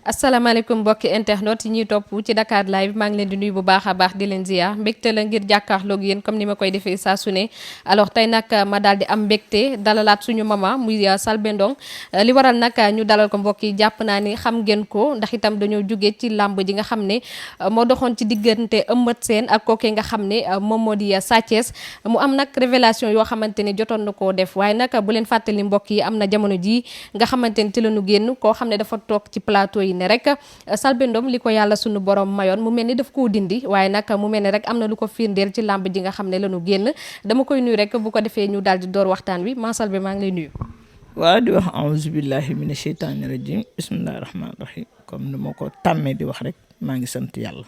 asalaamaaleykum mbokki internet yi ñuy topp ci Dakar live maa ngi leen di nuyu bu baax a baax di leen ziar mbégte la ngir jàkkaarloog yéen comme ni ma koy defee saa su ne alors tey nag ma daal di am mbégte dalalaat suñu mama muy Selbé Ndom li waral nag ñu dalal ko mbokk yi jàpp naa ni xam ngeen ko ndax itam dañoo jóge ci làmb ji nga xam ne moo doxoon ci diggante Eumeu Sène ak kookee nga xam ne moom moo di Sa Thiès mu am nag révélation yoo xamante ni jotoon na koo def waaye nag bu leen fàttali mbokk yi am na jamono ji nga xamante ni ci la ñu génn koo xam ne dafa toog ci plateau yi ne rek Selbé Ndom li ko yàlla sunu borom mayoon mu mel ni daf koo dindi waaye nag mu mel ni rek am na lu ko firndeel ci làmb ji nga xam ne la ñu génn dama koy nuyu rek bu ko defee ñu daal di door waxtaan wi maa Selbé maa ngi lay nuyu. waaw di wax auzu billahi mina sheytaani rajim bismillahi rahmaani rahim comme ni ma ko tàmmee di wax rek maa ngi sant yàlla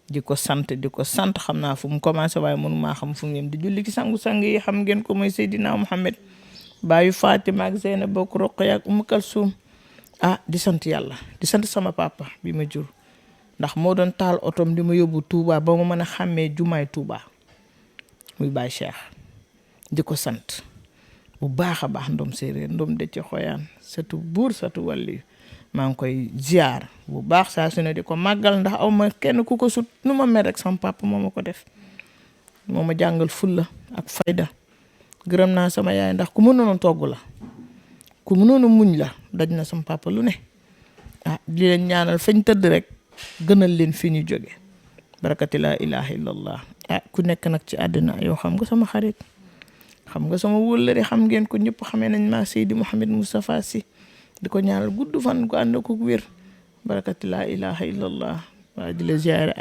di ko sant xam naa fu mu commencé waaye mënu maa xam fu mu yem di julli ci sangu-sang yi xam ngeen ko mooy Seydina Muhammad baayu Fatima ak Zeynab bokk Roqaya ak Umu Kalsum di sant yàlla di sant sama papa bi ma jur ndax moo doon taal otom di ma yóbbu Touba ba ma mën a xàmmee jumaay Touba muy Baye Cheikh di ko sant bu baax a baax Ndom séeréer Ndom de ci xoyaan satu buur satu wàlli maa ngi koy ziar bu baax saa su ne di ko màggal ndax aw ma kenn ku ko sut nu ma mel rek sama papa moo ma ko def moo ma jàngal fulla ak fayda gërëm naa sama yaay ndax ku mënoon togg la ku mënoon muñ la daj na sama papa lu ne di leen ñaanal fañ tëdd rek gënal leen fi ñu jóge barakati laa ilaha illallah ku nekk nag ci àddina yow xam nga sama xarit xam nga sama wóllëre xam ngeen ko ñëpp xamee nañ maa Seydi Mouhamed Moustapha Sy di ko ñaanal gudd fan ko ànd ko wér barakati laa ilaha illallah waaye di la ziare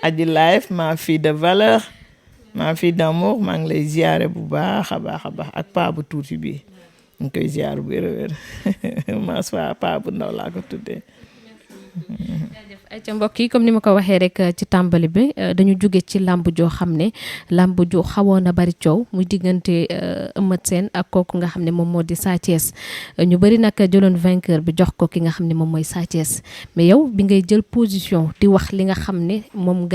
aji live ma fille de valeur ma fille d'amour maa ngi lay ziare bu baax a baax ak paa bu tuuti bi ñu ngi koy ziare bu wér maa fa paa bu ndaw laa ko tuddee. jaajëf ay ca mbokk yi comme ni ma ko waxee rek ci tàmbali bi dañu jóge ci làmb joo xam ne làmb ju xawoon a bari coow muy diggante Eumeu Sène ak kooku nga xam ne moom moo di Sa Thiès ñu bëri nag jëloon vainqueur bi jox ko ki nga xam ne moom mooy Sa Thiès mais yow bi ngay jël position di wax li nga xam ne moom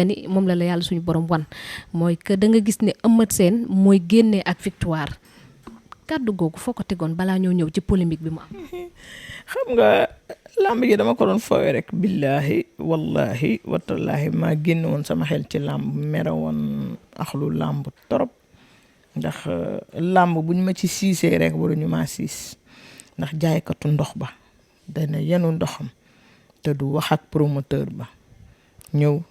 la la yàlla suñu borom wan mooy que da nga gis ne Eumeu Sène mooy génnee ak victoire kàddu googu foo ko tegoon balaa ñoo ñëw ci polémique bi mu am. xam nga làmb ji dama ko doon foowee rek billahi wallahi watallaahi maa génn woon sama xel ci làmb mere woon axlu làmb torop ndax làmb bu ñu ma ci siisee rek waruñu maa siis ndax jaaykatu ndox ba dana yenu ndoxam te du wax ak promoteur ba ñëw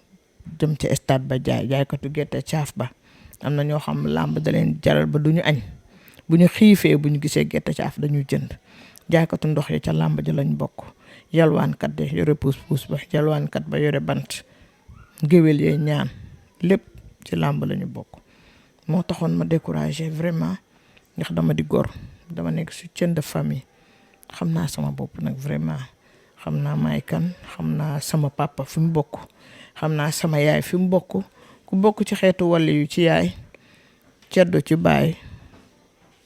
jëm ci stade ba jaaykatu gerte caaf ba am na ñoo xam làmb da leen jaral ba duñu añ bu ñu xiifee bu ñu gisee gerte caaf dañuy jënd jaaykatu ndox yi ca làmb ja lañ bokk yalwaankat de yore puus ba yalwaankat ba yore bant géwél yee ñaan lépp ci làmb lañu bokk moo taxoon ma découragé vraiment ndax dama di gor dama nekk soutien de famille xam naa sama bopp nag vraiment xam naa may kan xam naa sama papa fi mu bokk xam naa sama yaay fi mu bokk ku bokk ci xeetu wàll yu ci yaay ceddo ci baay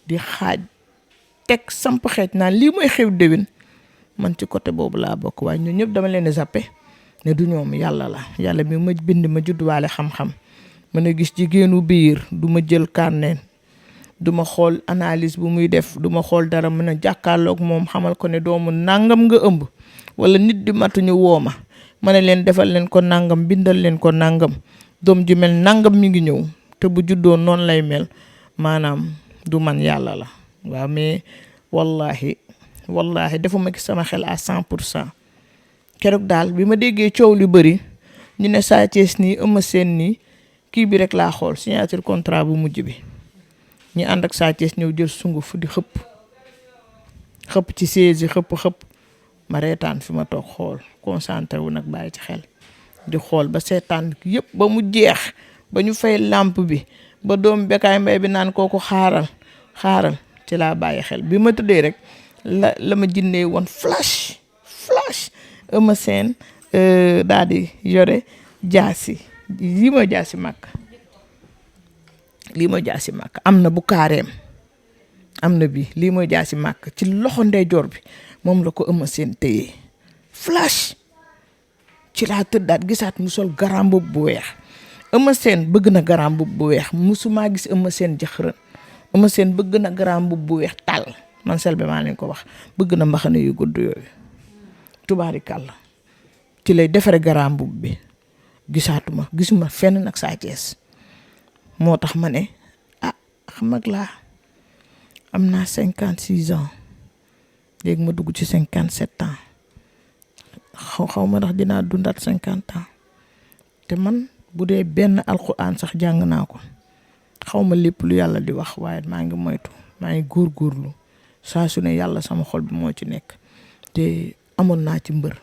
di xaaj teg samp xeej naan lii mooy xew déwén man ci côté boobu laa bokk waaye ñun ñëpp dama leen di zappe ne du ñoom yàlla la yàlla mi ma bind ma juddwaale xam-xam mën a gis jigéenu biir du ma jël carnet du ma xool analyse bu muy def du ma xool dara mën a jàkkaarloog moom xamal ko ne doomu nangam nga ëmb wala nit di matuñu woo ma ne leen defal leen ko nangam bindal leen ko nangam doom ji mel nangam mi ngi ñëw te bu juddoo noonu lay mel maanaam du man yàlla la waaw mais wallahi defuma ci sama xel à 100% keroog daal bi ma déggee coow lu bëri ñu ne Sa Thiès nii Eumeu Sène nii kii bi rek laa xool signature contrat bu mujj bi ñu ànd ak Sa Thiès ñëw jël sunguf di xëpp ci siège yi xëpp ma reetaan fi ma toog xool concentré wu nag bàyyi ci xel di xool ba seetaan yëpp ba mu jeex ba ñu fay lampe bi ba doom Bécaye Mbaye bi naan kooku xaaral ci laa bàyyi xel bi ma tëddee rek la ma jinnee woon flash Eumeu Sène daal di yore jaasi lii mooy jaasi màkk am na bu kaareem am na bi lii mooy jaasi màkk ci loxo ndeyjoor bi moom la ko Eumeu Sène téye flash ci laa tëddaat gisaat mu sol garam bu weex Eumeu Sène bëgg na garam bu weex musumaa gis Eumeu Sène jëxërën Eumeu Sène bëgg na garam bu weex tàll man Selbé maa leen ko wax bëgg na mbaxane yu gudd yooyu tubaarikàlla ci lay defare garaam mbubb bi gisuma fenn nag Sa Thiès moo tax ma ne xam mag laa am naa 56 ans léegi ma dugg ci 57 ans xaw ma ndax dinaa dundaat 50 ans te man bu dee benn alxuraan sax jàng naa ko xaw ma lépp lu yàlla di wax waaye maa ngi moytu maa ngi góorgóorlu saa su ne yàlla sama xol bi moo ci nekk te amoon naa ci mbër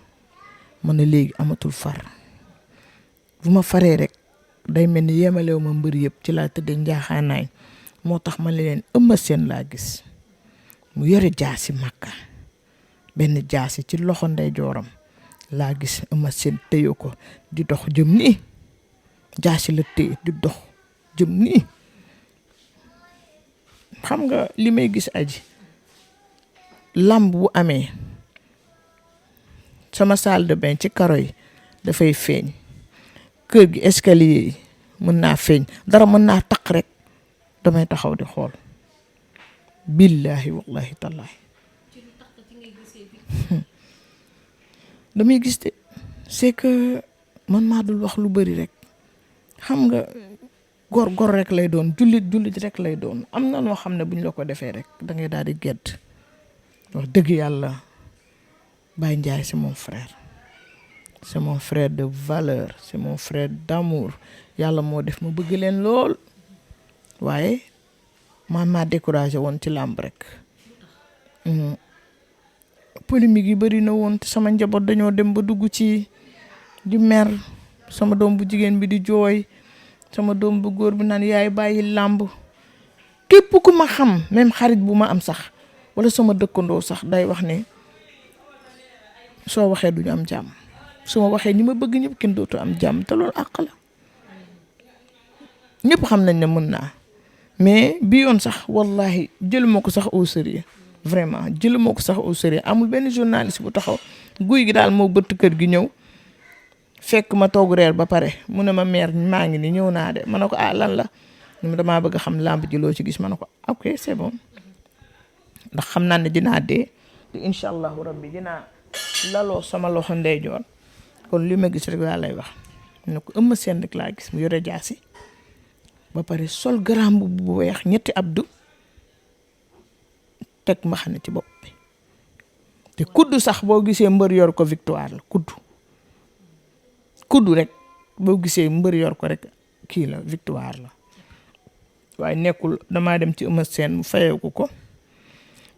ma ne léegi amatul far bu ma faree rek day mel ni yemalew ma mbër yëpp ci laa tëddee njaaxaanaay moo tax ma leen Eumeu Sène laa gis mu yore jaasi Makka benn jaasi ci loxo ndeyjooram laa gis Eumeu Sène téye ko di dox jëm nii jaasi la téye di dox jëm nii xam nga li may gis aji lamb bu amee sama salle de bain ci karo yi dafay feeñ kër gi escalier yi mën naa feeñ dara mën naa taq rek damay taxaw di xool billahi wallahi tallahi damay gis de c'est que man maa dul wax lu bari rek xam nga gor rek lay doon jullit rek lay doon am na noo xam ne buñ la ko defee rek da ngay daal di gedd wax dëgg yàlla Baye Ndiaye c'est mon frère de valeur c'est mon frère d'amour yàlla moo def ma bëgg leen lool waaye man maa découragé woon ci làmb rek polémique yi bari na woon te sama njaboot dañoo dem ba dugg ci di mer sama doom bu jigéen bi di jooy sama doom bu góor bi naan yaay bàyyi làmb képp ku ma xam même xarit bu ma am sax wala sama dëkkandoo sax day wax ne soo waxee duñu am jàmm su ma waxee ñi ma bëgg ñëpp kenn dootu am jàmm te loolu àq la ñëpp xam nañ ne mën naa mais bi yoon sax wallahi jëluma ko sax au sérieux vraiment jëluma ko sax au sérieux amul benn journaliste bu taxaw guy gi daal moo bëtt kër gi ñëw fekk ma toog reer ba pare mu ne ma mère maa ngi ni ñëw naa de ma ne ko lan la ñu damaa bëgg a xam làmb ji loo ci gis ma ne ko ok c'est bon ndax xam naa ne dinaa dee te incha allahu rabbi dinaa laloo sama loxo ndeyjoor kon li ma gis rek laa lay wax ne ko Eumeu Sène rek laa gis mu yore jaasi ba pare sol garam bu weex ñetti abdu teg mbaxane ci bopp bi te kuddu sax boo gisee mbër yor ko victoire la kuddu rek boo gisee mbër yor ko rek kii la victoire la waaye nekkul damaa dem ci Eumeu Sène mu fayeeku ko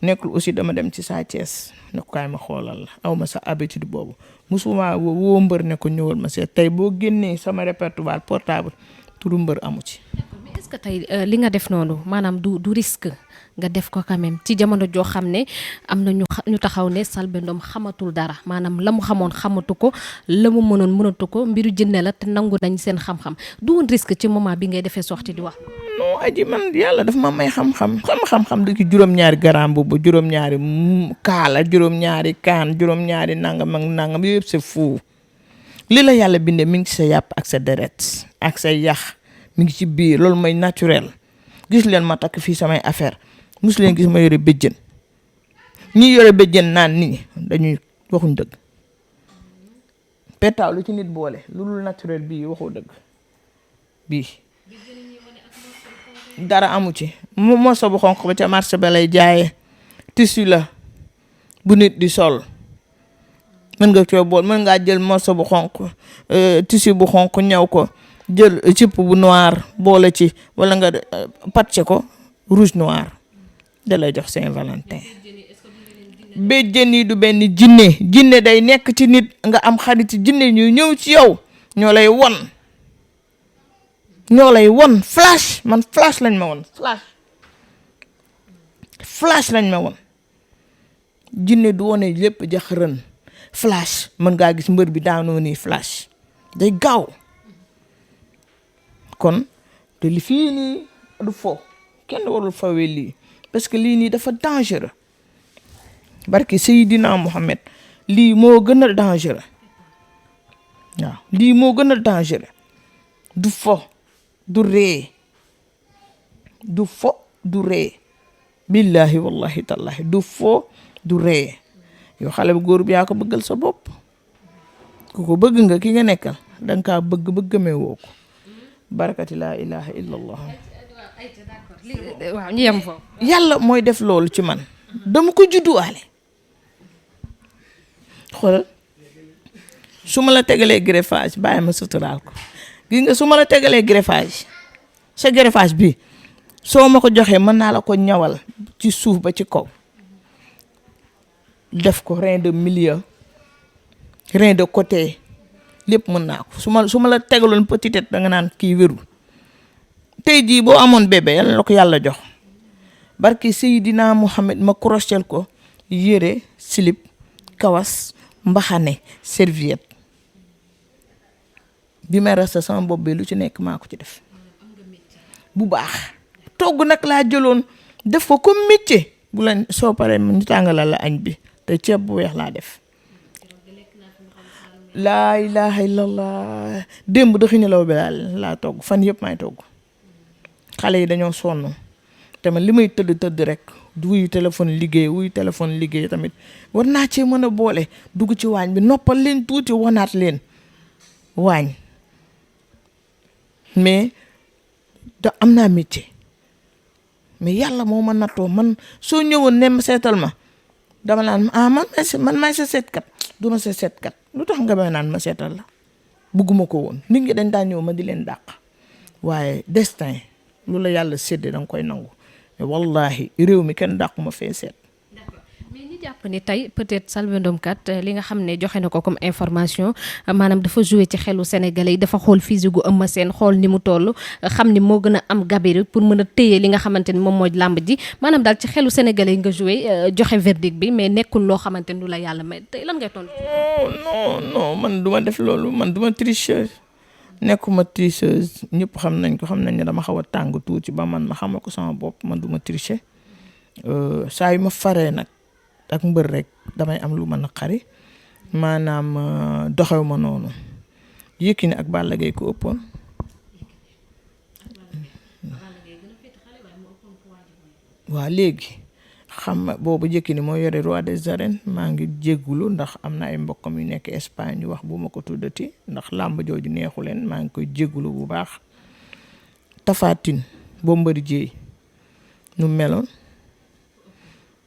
nekkul aussi dama dem ci Sa Thiès ne ko kaay ma xoolal la aw ma sa habitude boobu musuma woo mbër ne ko ñëwal ma seet tey boo génnee sama répertoire portable turu mbër amu ci. mais est-ce que tey li nga def noonu maanaam du risque nga def ko quand même ci jamono joo xam ne am na ñu taxaw ne Selbé Ndom xamatul dara maanaam la mu xamoon xamatu ko la mu mënoon mënatu ko mbiru jënne la te nangu nañ seen xam-xam du woon risque ci moment bi ngay defee sortie di wax. non aji man yàlla daf ma may xam-xam da ki juróom-ñaari garam boobu juróom-ñaari kaala juróom-ñaari kaan juróom-ñaari nangam ak nangam yooyu yëpp c'est fou li la yàlla bindee mi ngi ci sa yàpp ak sa deret ak sa yax mi ngi ci biir loolu mooy naturel gis leen ma takk fii samay affaire mus leen gis ma yore béjjën ñi yore béjjën naan nit ñi dañuy waxuñ dëgg petaaw lu ci nit boole lu dul naturel bii waxu dëgg bii dara amu ci morso bu xonq ba ca marché ba lay jaayee tissu la bu nit di sol mën nga coo bool mën ngaa jël morso bu xonq tissu bu xonq ñëw ko jël cipp bu noir boole ci wala nga patché ko rouge noir da lay jox Saint-Valentin béjjën yi du benn jinne day nekk ci nit nga am xarit jinne ñuy ñëw ci yow ñoo lay won flash man flash lañ ma won flash lañ ma won jinne du wone lépp jaxërën flash mën ngaa gis mbër bi daanoo nii flash day gaaw kon te li fii nii du fo kenn warul fawee lii parce que lii nii dafa dangereux barki Seydina Mohamed lii moo gën a dangereux waaw lii moo gën a dangereux du fo du ree du fo du ree billahi wallahi tallahi du foo du ree yow xale bu góor bi yaa ko bëggal sa bopp ku ko bëgg nga ki nga nekkal danga kaa bëgg ba gëmee woo ko barakati laa ilaha illallah. waaw ñu yem foofu. yàlla mooy def loolu ci man dama ko judduwaale xoolal su ma la tegalee greffage bàyyi ma suturaal ko gis nga su ma la tegalee greffage sa greffage bi soo ma ko joxee mën naa la ko ñawal ci suuf ba ci kaw def ko rein de milieu rein de côté lépp mën naa ko su ma la tegaloon petite tête da nga naan kii wérul tey jii boo amoon bébé yàlla la ko yàlla jox barki Seydina Muhammad ma crochet ko yére slip kawas mbaxane serviette bi may rasta sama bopp bi lu ci nekk maa ko ci def bu baax togg nag laa jëloon def ko comme métier bu la soo paree ñu tàngalal la añ bi te ceeb bu weex laa def laa ilaha illallah démb daxi ni law bi laa togg fan yëpp may togg xale yi dañoo sonn te man li may tëdd rek wuyu téléphone liggéey tamit war naa cee mën a boole dugg ci waañ bi noppal leen tuuti wanaat leen waañ mais da am naa métier mais yàlla moo ma nattoo man soo ñëwoon ne ma seetal ma dama naan man may sa seetkat du ma sa seetkat lu tax nga may naan ma seetal la bugguma ko woon nit ñi dañ daan ñëw ma di leen dàq waaye destin lu la yàlla séddee danga koy nangu wallahi réew mi kenn dàqu ma fee seet. d'accord mais ñu jàpp ni tey peut-être Selbé Ndom kat li nga xam ne joxe na ko comme information maanaam dafa joué ci xelu Sénégalais yi dafa xool physique gu Eumeu Sène xool ni mu toll xam ni moo gën a am gabarit pour mën a téye li nga xamante ni moom mooy làmb ji maanaam daal ci xelu Sénégalais yi nga joué joxe verdict bi mais nekkul loo xamante ni du la yàlla may tey lan ngay tontu. non man du ma def loolu man du ma tricheuse nekkuma tricheuse ñëpp xam nañ ne dama xaw a tàng tuuti ba man ma xamal ko sama bopp man du ma tricher saa yu ma faree nag ak mbër rek damay am lu ma naqari maanaam doxew ma noonu Yékini ak Balla Gaye ko ëppoon waaw léegi xam nga boobu Yékini moo yore roi des arènes maa ngi jéggulu ndax am na ay mbokkam yu nekk Espagne yu wax bu ma ko tuddati ndax làmb jooju neexu leen maa ngi koy jéggulu bu baax Tapha Tine Bombardier nu meloon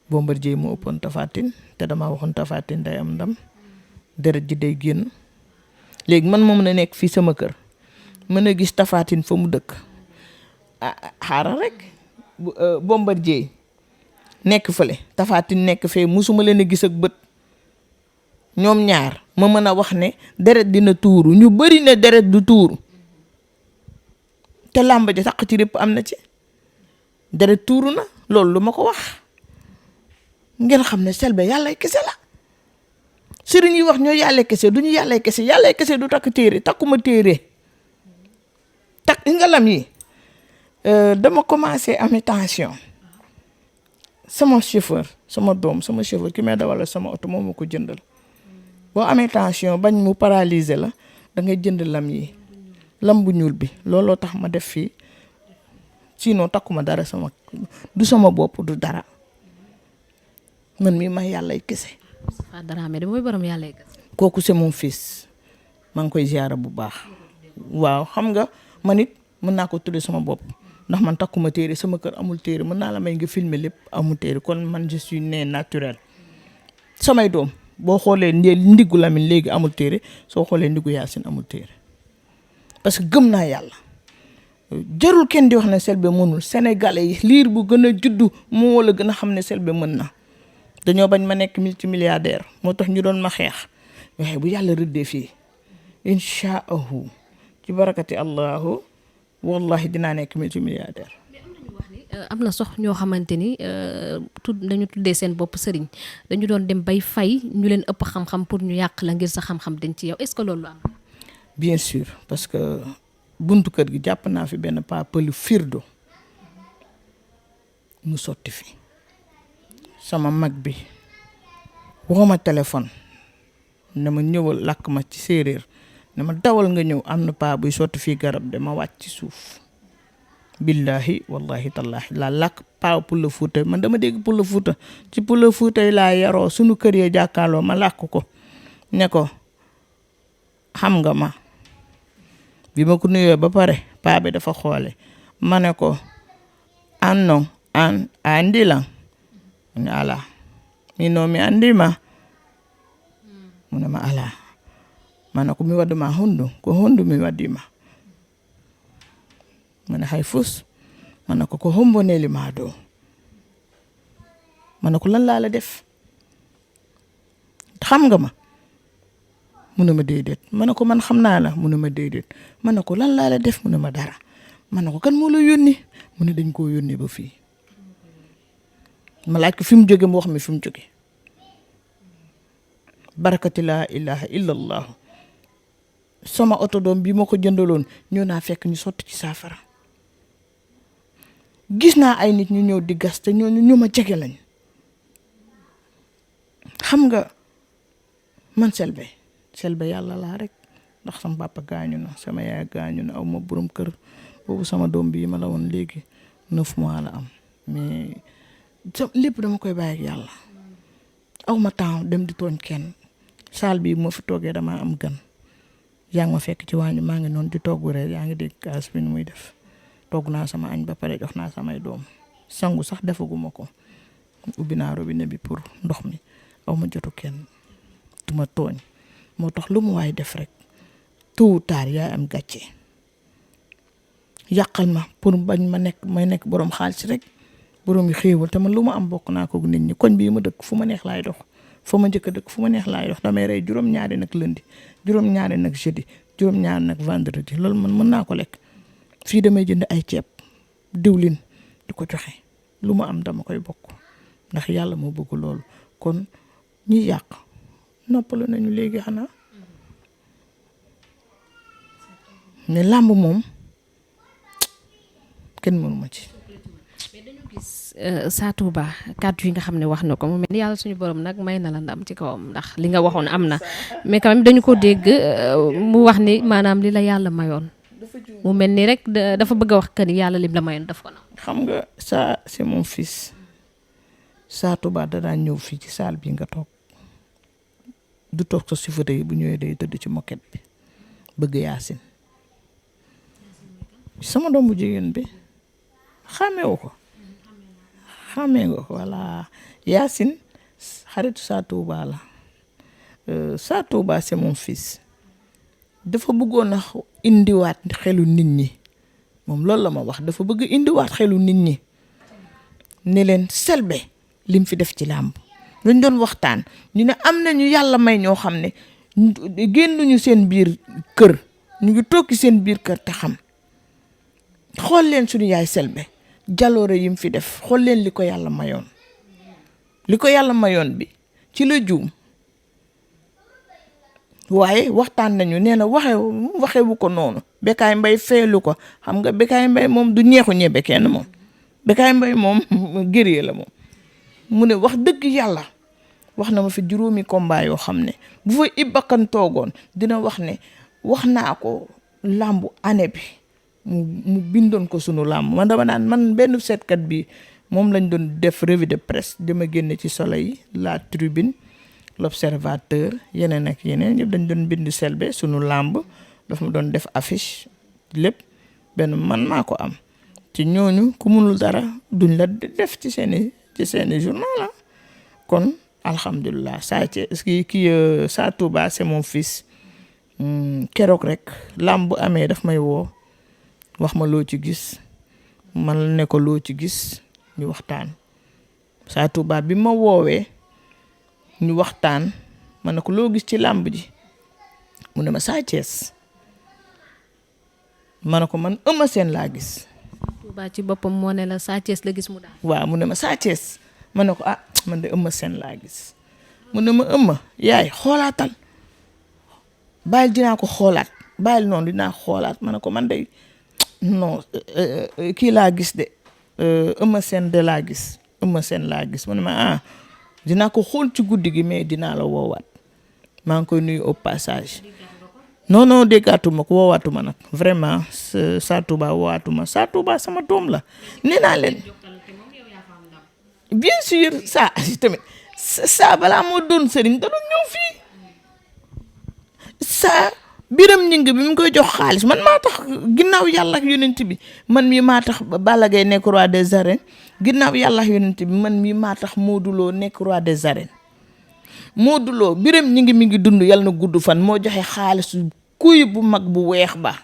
Bombardier moo ëppoon Tapha Tine te damaa waxoon Tapha Tine day am ndam deret ji day génn léegi man moo mën a nekk fii sama kër mën a gis Tapha Tine fa mu dëkk xaaral rek Bombardier nekk fële Tapha Tine nekk fee musuma leen a gis ak bët ñoom ñaar ma mën a wax ne deret dina tuuru ñu bari ne deret du tuuru te làmb ji saq ci répp am na ci deret tuuru na loolu lu ma ko wax ngeen xam ne Selbé yàllay kese la sëriñ yi wax ñoo yàllay kese du ñu yàllay kese du takk téere takkuma téere takk nga lam yi dama commencé amee tension sama chauffeur ki may dawal sama oto moom ma ko jëndal boo amee tension bañ mu paralyser la da ngay jënd lam yi lam bu ñuul bi looloo tax ma def fii sinon takkuma dara du sama bopp du dara man mii ma yàllay kese. Moustapha Dramé de mooy borom yàllay kese. kooku c'est mon fils maa ngi koy ziara bu baax waaw xam nga man it mën naa ko tuddee sama bopp. ndax man takkuma téere sama kër amul téere mën naa la may nga filmer lépp amul téere kon man je suis né naturel samay doom boo xoolee ndiggu Lamine léegi amul téere soo xoolee ndiggu Yacine amul téere parce que gëm naa yàlla jarul kenn di wax ne Selbé mënul sénégalais yi liir bu gën a juddu moo la gën a xam ne Selbé mën na dañoo bañ ma nekk multimilliardaire moo tax ñu doon ma xeex waaye bu yàlla rëddee fii incha allahu ci barakati allahu wallahi dinaa nekk multimilliardaire. mais am nañu wax ni am na sox ñoo xamante ni dañu tuddee seen bopp sëriñ dañu doon dem bay fay ñu leen ëpp xam-xam pour ñu yàq la ngir sa xam-xam dañ ci yow est-ce que loolu am. bien sûr parce que buntu kër gi jàpp naa fi benn paa pëlu firdo mu sotti fi sama mag bi woo ma téléphone ne ma ñëwal làkk ma ci séeréer ne ma dawal nga ñëw am na paa buy sotti fii garab de ma wàcc ci suuf billahi wallahi tallahi la làkk paaw Pula Fuuta man dama dégg Pula Fuuta ci Pula Fuuta yi laa yaroo sunu kër yee jàkkaarloo ma làkk ko ne ko xam nga ma bi ma ko nuyoo ba pare paa bi dafa xoole ma ne ko an non an andi lan mu ne ala mi noo mi andi ma mu ne ma ala ma ne ko mi wadde ma hondu ko hondu mi waddi ma ma ne hay fus ma ne ko homboneli ma do ma ne ko lan laa la def xam nga ma mu ne ma déedéet ma ne ko man xam naa la mu ne ma déedéet ma ne ko lan laa la def mu ne ma dara ma ne ko kan moo la yónni mu ne dañ koo yónni ba fii ma laaj ko fi mu jóge mu wax mi fi mu jóge barakati laa ilaha illa allah sama oto doom bi ma ko jëndaloon ñëw naa fekk ñu sotti ci saafara gis naa ay nit ñu ñëw di gas te ñooñu ñu ma jege lañ xam nga man Selbé yàlla laa rek ndax sama papa gaañu na sama yaay gaañu na aw ma borom kër boobu sama doom bii ma la woon léegi 9 mois la am mais lépp dama koy bàyyi ak yàlla aw ma temps dem di tooñ kenn saal bi moo fi toogee dama am gan yaa ngi ma fekk ci waañu maa ngi noonu di togg reer yaa ngi dégg gaz bi nu muy def togg naa sama añ ba pare jox naa samay doom sangu sax defaguma ko ubbi naa robinet bi pour ndox mi aw ma jotu kenn duma tooñ moo tax lu mu waay def rek tôt ou tard yaay am gàcce yàqal ma pour bañ may nekk borom xaalis rek borom yi xéewal te man lu ma am bokk naa ko nit ñi koñ bii ma dëkk fu ma neex laay dox fa ma njëkk a dëkk fu ma neex laay dox damay rey juróom-ñaari nag lundi juróom-ñaari nag jeudi juróom-ñaari nag vendredi loolu man mën naa ko lekk fii damay jënd ay ceeb diwlin di ko joxe lu ma am dama koy bokk ndax yàlla moo bëgg loolu kon ñi yàq noppalu nañu léegi xanaa mais làmb moom kenn mënu ma ci. mais dañu gis Sa Touba kàddu yi nga xam ne wax na ko mu mel ni yàlla suñu borom nag may na la ndam ci kawam ndax li nga waxoon am na mais quand même dañu ko dégg mu wax ni maanaam li la yàlla mayoon mu mel ni rek dafa bëgg a wax que ni yàlla lim la mayoon daf ko na. xam nga ça c'est mon fils Sa Touba da daan ñëw fii ci salle bi nga toog du toog sa si fauteuil bu ñëwee day tëdd ci moquette bi bëgg Yaasin sama doom bu jigéen bi xàmmeewu ko xàmmee nga ko voilà Yaasin xaritu Sa Touba la Sa Touba c'est mon fils dafa bëggoon a indiwaat xelu nit ñi moom loolu la ma wax dafa bëgg indiwaat xelu nit ñi ne leen Selbé lim fi def ci làmb dañ doon waxtaan ñu ne am nañu yàlla may ñoo xam ne génnuñu seen biir kër ñu ngi toog ci seen biir kër te xam xool leen suñu yaay Selbé jaloore yim fi def xool leen li ko yàlla mayoon bi ci la juum waaye waxtaan nañu nee na waxewu ko noonu Bécaye Mbaye feelu ko xam nga Bécaye Mbaye moom du ñeexu ñebe kenn moom Bécaye Mbaye moom guerrier la moom mu ne wax dëgg yàlla wax na ma fi juróomi combat yoo xam ne bu fa Ibakan toogoon dina wax ne wax naa ko làmbu année bi mu bindoon ko sunu làmb man dama naan man benn seetkat bi moom lañ doon def revue de presse dama génne ci Soleil La Tribune L'Observateur yeneen ak yeneen yëpp dañ doon bind Selbé sunu làmb daf ma doon def affiche lépp benn man maa ko am ci ñooñu ku munul dara duñ la def ci seeni journal la kon alhamdulilah Sa Touba c'est mon fils keroog rek làmb bu amee daf may woo wax ma loo ci gis man ne ko loo ci gis ñu waxtaan Sa Touba bi ma woowee ñu waxtaan ma ne ko loo gis ci làmb ji mu ne ma Sa Thiès ma ne ko man Eumeu Sène laa gis. Touba ci boppam moo ne la Sa Thiès la gis mu daal. waaw mu ne ma Sa Thiès ma ne ko man de Eumeu Sène laa gis mu ne ma Eumeu yaay xoolaatal bàyyil dinaa ko xoolaat bàyyil noonu dinaa xoolaat ma ne ko man de non kii laa gis de Eumeu Sène de laa gis Eumeu Sène laa gis mu ne ma dinaa ko xool ci guddi gi mais dinaa la woowaat maa ngi koy nuyu au passage non non déggaatuma ko woowaatuma nag vraiment Sa Touba woowaatuma Sa Touba sama doom la nee naa leen bien sûr ça tamit saa balaa moo doon sëriñ da doon ñëw fii saa biram ñing bi mu koy jox xaalis man maa tax ginnaaw yàlla ak yonent bi man mii maa tax Balla Gaye nekk roi des arènes ginnaaw yàlla ak yonent bi man mii maa tax Modou Lo nekk roi des arènes Modou Lo biram ñing mi ngi dund yàlla na gudd fan moo joxe xaalis kuy bu mag bu weex ba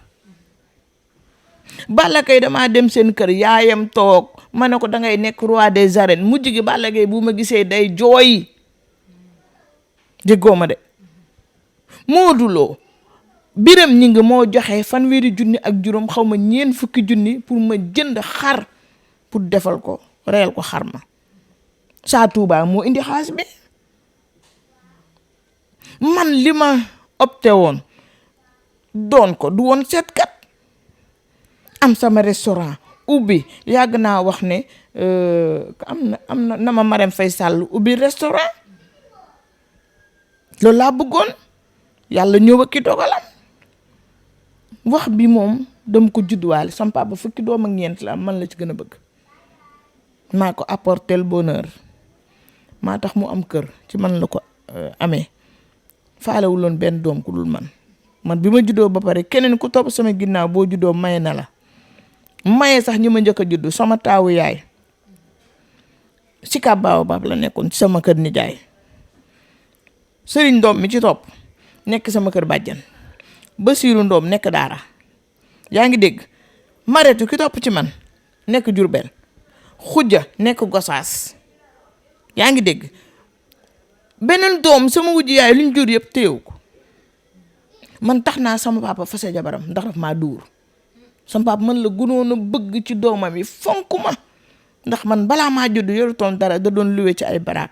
Balla Gaye damaa dem seen kër yaayam toog ma ne ko dangay nekk roi des arènes mujj gi Balla Gaye bu ma gisee day jooy déggoo ma de Modou Lo biram ñi ngi moo joxe 1,000 ak juróom xaw ma 40 pour ma jënd xar pour defal ko reyal ko xar ma Sa Touba moo indi xaalis bi man li ma opté woon doon ko du woon seetkat am sama restaurant ubbi yàgg naa wax ne am na ma Marème Faye Sall ubbi restaurant loolu laa bëggoon yàlla ñëw ak ki dogalam wax bi moom dama ko judduwaale sama papa fukki doom ak ñeent la man la ci gën a bëgg maa ko apporter le bonheur maa tax mu am kër ci man la ko amee faalewuloon benn doom ku dul man bi ma juddoo ba pare keneen ku topp sama ginnaaw boo juddoo maye na la maye sax ñi ma njëkk a juddu sama taawu yaay si kabaaw baab la nekkoon ci sama kër nijaay sëriñ doom mi ci topp nekk sama kër bàjjan Basiiru Ndoom nekk daara yaa ngi dégg Maretu ki topp ci man nekk Jurbel Xujja nekk Gosaas yaa ngi dégg beneen doom sama wujj yaay luñ jur yëpp téew ko man tax naa sama papa fase jabaram ndax daf maa duur sama papa man la gënoon a bëgg ci doomam yi fonk ma ndax man balaa maa judd yorutoon dara da doon luwe ci ay baraak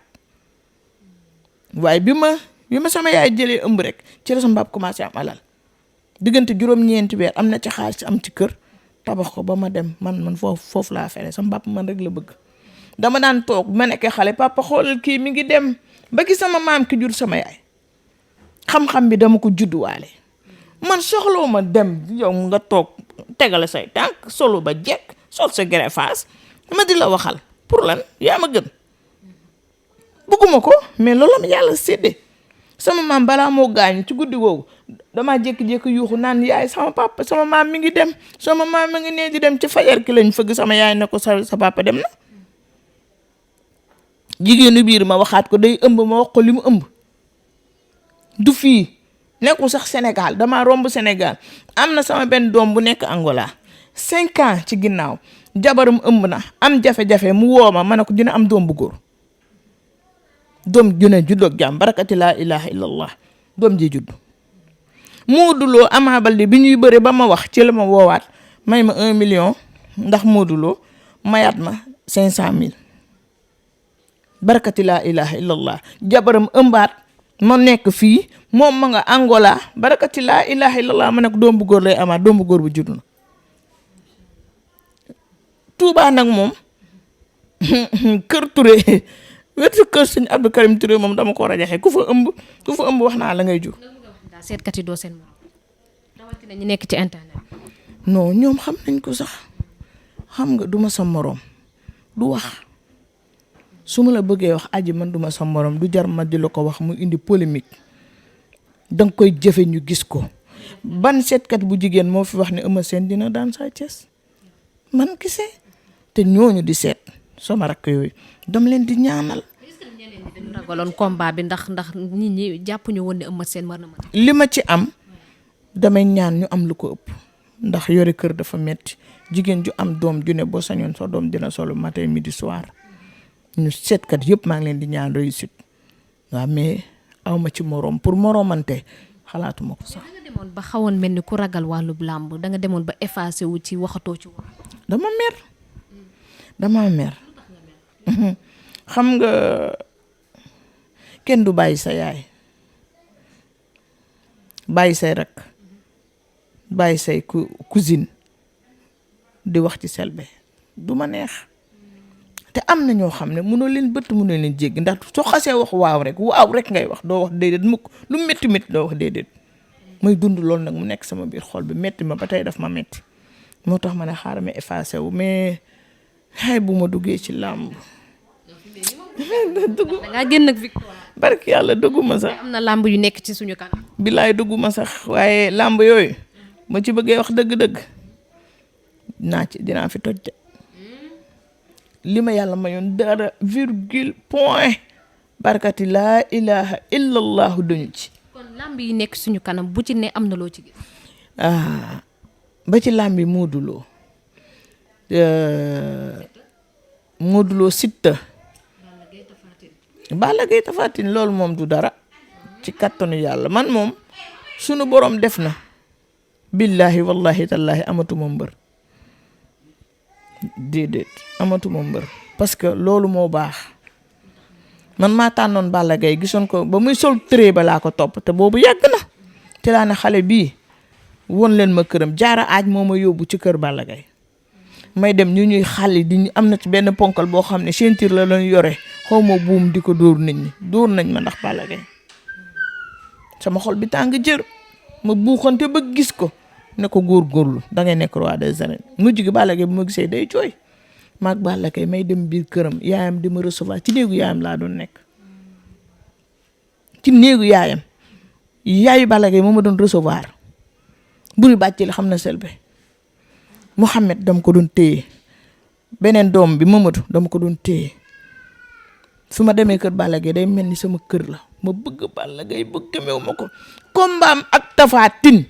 waaye bi ma sama yaay jëlee ëmb rek ci la sama papa commencé am alal diggante juróom-ñeenti weer am na ci xaalis am ci kër tabax ko ba ma dem man foofu laa fere sama papa man rek la bëgg dama daan toog ma nekkee xale papa xoolal kii mi ngi dem ba gis sama maam ki jur sama yaay xam-xam bi dama ko judduwaale man soxloo ma dem yow nga toog tegale say tànk solo ba jekk sol sa greffage ma di la waxal pour lan yaa ma gën bëgguma ko mais loolu ma yàlla séddee sama maam balaa moo gaañu ci guddi googu damaa jékki-jékki yuuxu naan yaay sama papa sama maam mi ngi dem sama maam mi ngi nee di dem ci fajar ki lañ fëgg sama yaay ne ko sa papa dem na jigéenu biir ma waxaat ko day ëmb ma wax ko li mu ëmb du fii nekkul sax Sénégal damaa romb Sénégal am na sama benn doom bu nekk Angola 5 ans ci ginnaaw jabaram ëmb na am jafe-jafe mu woo ma ne ko dina am doom bu góor doom june juddoog jàmm barakati laa ilaha illallah doom ji judd Modou Lo Ama Baldé bi ñuy bëre ba ma wax ci la ma woowaat may ma 1 million ndax Modou Lo mayaat ma 500 000 barakati laa ilaha illallah jabaram ëmbaat ma nekk fii moom ma nga Angola barakati laa ilaha illallah ma nekk doom bu góor lay amaat doom bu góor bu judd na Touba nag moom kër Touré wetu kër sëñ Abdou Karim Touré moom dama ko rajaxe ku fa ëmb wax naa la ngay jur. seetkat yi doo seen morom rawatina ñi nekk ci internet. non ñoom xam nañ ko sax xam nga duma sa morom du wax su ma la bëggee wax aji man duma sa morom du jar ma di la ko wax mu indi polémique danga koy jëfe ñu gis ko ban seetkat bu jigéen moo fi wax ne Eumeu Sène dina daan Sa Thiès man gisee te ñooñu di seet sama rakk yooyu dama leen di ñaanal. dañu ragaloon combat bi ndax nit ñi jàpp ñu woon ne Eumeu Sène war na mën. li ma ci am damay ñaan ñu am lu ko ëpp ndax yore kër dafa metti jigéen ju am doom ju ne boo sañoon sa doom dina solo matin midi soir ñu seetkat yëpp maa ngi leen di ñaan réussite waaw mais awma ci moroom pour moroomante xalaatuma ko sax. da nga demoon ba xawoon mel ni ku ragal wàllub làmb da nga demoon ba effacé wu ci waxatoo ci wax. dama mer xam nga kenn du bàyyi sa yaay bàyyi say rakk bàyyi say cousine di wax ci Selbé du ma neex te am na ñoo xam ne mënoo leen bëtt mënoo leen jéggi ndax soo xasee wax waaw rek ngay wax doo wax déedéet mukk lu métti doo wax déedéet may dund loolu nag mu nekk sama biir xol bi metti ma ba tey daf ma metti moo tax ma ne xaaral ma effacé wu mais xay bu ma duggee ci làmb da ngaa génn ak victoire. barki yàlla dugguma sax am na làmb yu nekk ci suñu kanam. bilaay dugguma sax waaye làmb yooyu ma ci bëggee wax dëgg-dëgg dinaa fi toj de li ma yàlla mayoon dara virgule point barkati laa ilaha illa allahu dañu ci. kon làmb yi nekk suñu kanam bu ci ne am na loo ci gis. ba ci làmb yi Modou Lo Siteu Balla Gaye Tapha Tine loolu moom du dara ci kattanu yàlla man moom sunu borom def na billahi wallahi tallahi amatuma mbër déedéet amatuma mbër parce que loolu moo baax man maa tànnoon Balla Gaye gisoon ko ba muy sol tëree ba laa ko topp te boobu yàgg na te laa ne xale bii won leen ma këram jaara aaj moo ma yóbbu ci kër Balla Gaye may dem ñu ñuy xale di am na ci benn ponkal boo xam ne ceinture la lañu yore xaw ma buum di ko dóor nit ñi dóor nañ ma ndax Balla Gaye sama xol bi tàng jër ma buuxante ba gis ko ne ko góorgóorlu da ngay nekk roi des arènes mujj gi Balla Gaye bu ma gisee day jooy maag Balla Gaye may dem biir këram yaayam di ma recevoir ci néegu yaayam laa doon nekk ci néegu yaayam yaayu Balla Gaye moo ma doon recevoir buri bàcci la xam na Selbé Mouhamed dama ko doon téye beneen doom bi Mamadou dama ko doon téye su ma demee kër Balla Gaye day mel ni sama kër la ma bëgg Balla Gaye bëgg meew ma ko kombaam ak Tapha Tine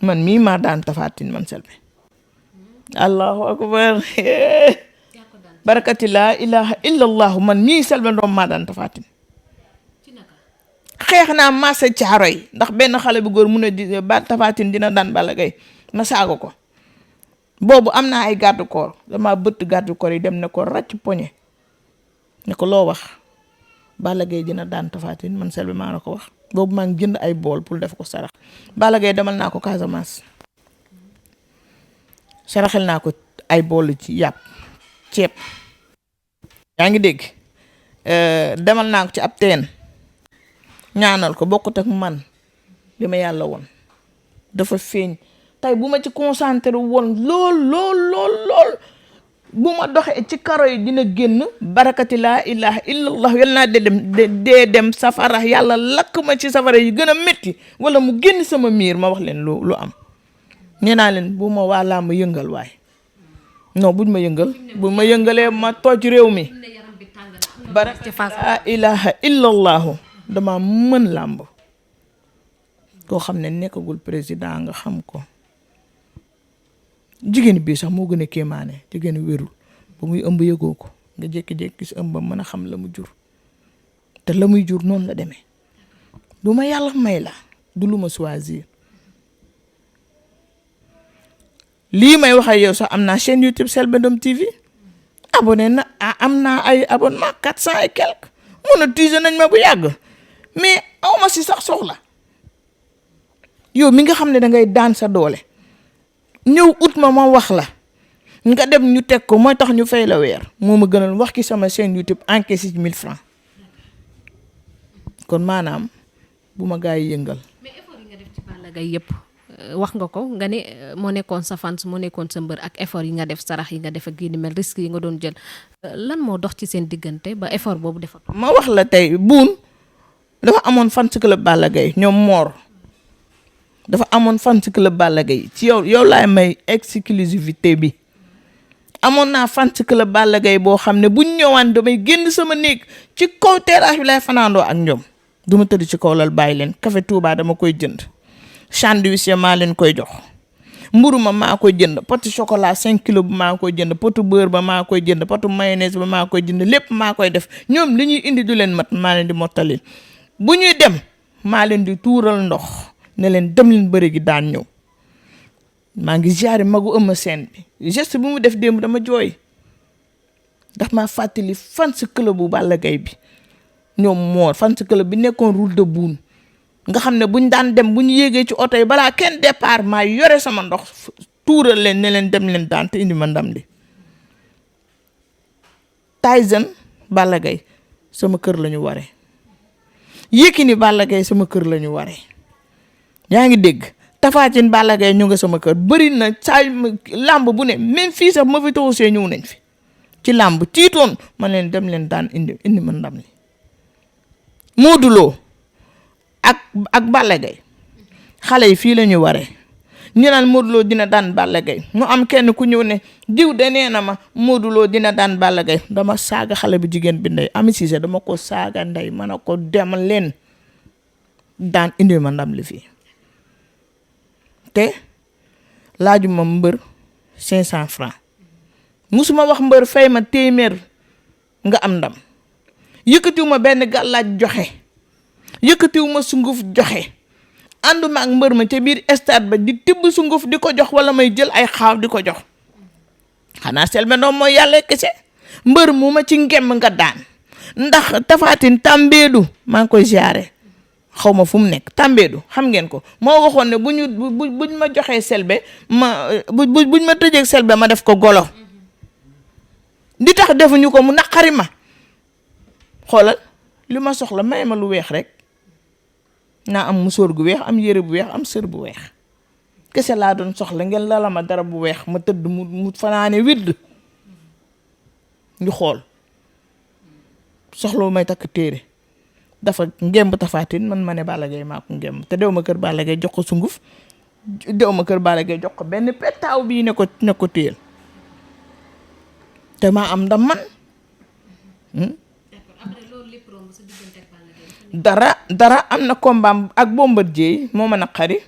man mii maa daan Tapha Tine man Selbé allahu akbar barakati laa ilaha illa allahu man mii Selbé Ndom maa daan Tapha Tine xeex naa maase caaro yi ndax benn xale bu góor mu ne Tapha Tine dina daan Balla Gaye ma saago ko boobu am naa ay garde corps dama bëtt garde corps yi dem ne ko ràcc poñe ne ko loo wax Balla Gaye dina daan Tapha Tine man Selbé maa la ko wax boobu maa ngi jënd ay bool pour def ko sarax Balla Gaye demal naa ko Casamance saraxel naa ko ay bool ci yàpp ceeb yaa ngi dégg demal naa ko ci ab teen ñaanal ko bokkut ak man li ma yàlla woon dafa feeñ tey bu ma ci concentré woon lool bu ma doxee ci karo yi dina génn barakati laa ilaha illallah yal naa dee dem safara yàlla lakk ma ci safara yi gën a métti wala mu génn sama miir ma wax leen lu am nee naa leen bu ma waa laa ma yëngal waay non buñ ma yëngal bu ma yëngalee ma toj réew mi barakati laa ilaha illallahu dama mën làmb koo xam ne nekkagul président nga xam ko jigéen bii sax moo gën a kéemaane jigéen wérul ba muy ëmb yëgoo ko nga jékki-jékki gis ëmb mën a xam la mu jur te la muy jur noonu la demee lu ma yàlla may la du lu ma choisir lii may wax ak yow sax am naa chaîne YouTube Selbé Ndom TV abonné na am naa ay abonnement 400 et quelque monétisé nañ ma bu yàgg mais awma si sax soxla yow mi nga xam ne dangay daan sa doole ñëw ut ma wax la nga dem ñu teg ko mooy tax ñu fay la weer moo ma gënal wax ki sama chaîne YouTube encaissé 1000 francs kon maanaam bu ma gaa yi yëngal. mais effort yi nga def ci Balla Gaye yëpp wax nga ko nga ne moo nekkoon sa fans moo nekkoon sa mbër ak effort yi nga def sarax yi nga def ak yi ni mel risque yi nga doon jël lan moo dox ci seen diggante ba effort boobu defatu. ma wax la tey buun dafa amoon fans club Balla Gaye ñoom Mor. dafa amoon fans club Balla Gaye ci yow laay may exclusivité bi amoon naa fans club Balla Gaye boo xam ne buñ ñëwaan damay génn sama néeg ci kaw terrasse bi lay fanaandoo ak ñoom du ma tëdd ci kaw lal bàyyi leen café Touba dama koy jënd sandwich ya maa leen koy jox mburu ma maa koy jënd potu chocolat 5 kilos ba maa koy jënd potu beurre ba maa koy jënd potu mayonnaise ba maa koy jënd lépp maa koy def ñoom li ñuy indi du leen mat maa leen di mottali bu ñuy dem maa leen di tuural ndox ne leen dem leen bëri gi daan ñëw maa ngi jaare magu ëmma seen bi geste bu mu def démb dama jooy ndax maa fàttali fans club bu Balla Gaye bi ñoom Mor fans club bi nekkoon route de Boune nga xam ne buñ daan dem bu ñu yéegee ci oto yi balaa kenn départ maa yore sama ndox tuural leen ne leen dem leen daan te indi ma ndam li Tyson Balla Gaye sama kër la ñu waree Yékini Balla Gaye sama kër la ñu waree yaa ngi dégg Tapha Tine Balla Gaye ñu nga sama kër bëri na saa làmb bu ne même fii sax ma fi taxusee ñëw nañ fi ci làmb tiitoon ma leen dem leen daan indi ma ndam li Modou Lo ak Balla Gaye xale yi fii la ñu waree ñu naan Modou Lo dina daan Balla Gaye mu am kenn ku ñëw ne diw de nee na ma Modou Lo dina daan Balla Gaye dama saaga xale bu jigéen bi ndey Ami Cissé dama ko saaga ndey ma ne ko demal leen daan indi ma ndam li fii te laajuma mbër 500 francs musuma wax mbër fay ma téeméer nga am ndam yëkkatiwuma benn gàllaaj joxe yëkkatiwuma sunguf joxe ànduma ak mbër ma ca biir stade ba di tibb sunguf di ko jox wala may jël ay xaaw di ko jox xanaa Selbé Ndom mooy yàlla kese mbër mu ma ci ngemm nga daan ndax Tapha Tine Tambédou maa ngi koy ziare xaw ma fu mu nekk Tambédou xam ngeen ko moo waxoon ne buñ ma joxee Selbé buñ ma tëjee Selbé ma def ko golo di tax defuñu ko mu naqari ma xoolal li ma soxla may ma lu weex rek naa am musóor gu weex am yére bu weex am sër bu weex kese laa doon soxla ngeen lala ma dara bu weex ma tëdd mu fanaane widd ñu xool soxla may takk téere dafa ngemb Tapha Tine man ma ne Balla Gaye maa ko ngemb te dew ma kër Balla Gaye jox ko sunguf dew ma kër Balla Gaye jox ko benn petaaw bii ne ko téel te maa am ndam man dara am na combat ak Bombardier moo ma naqari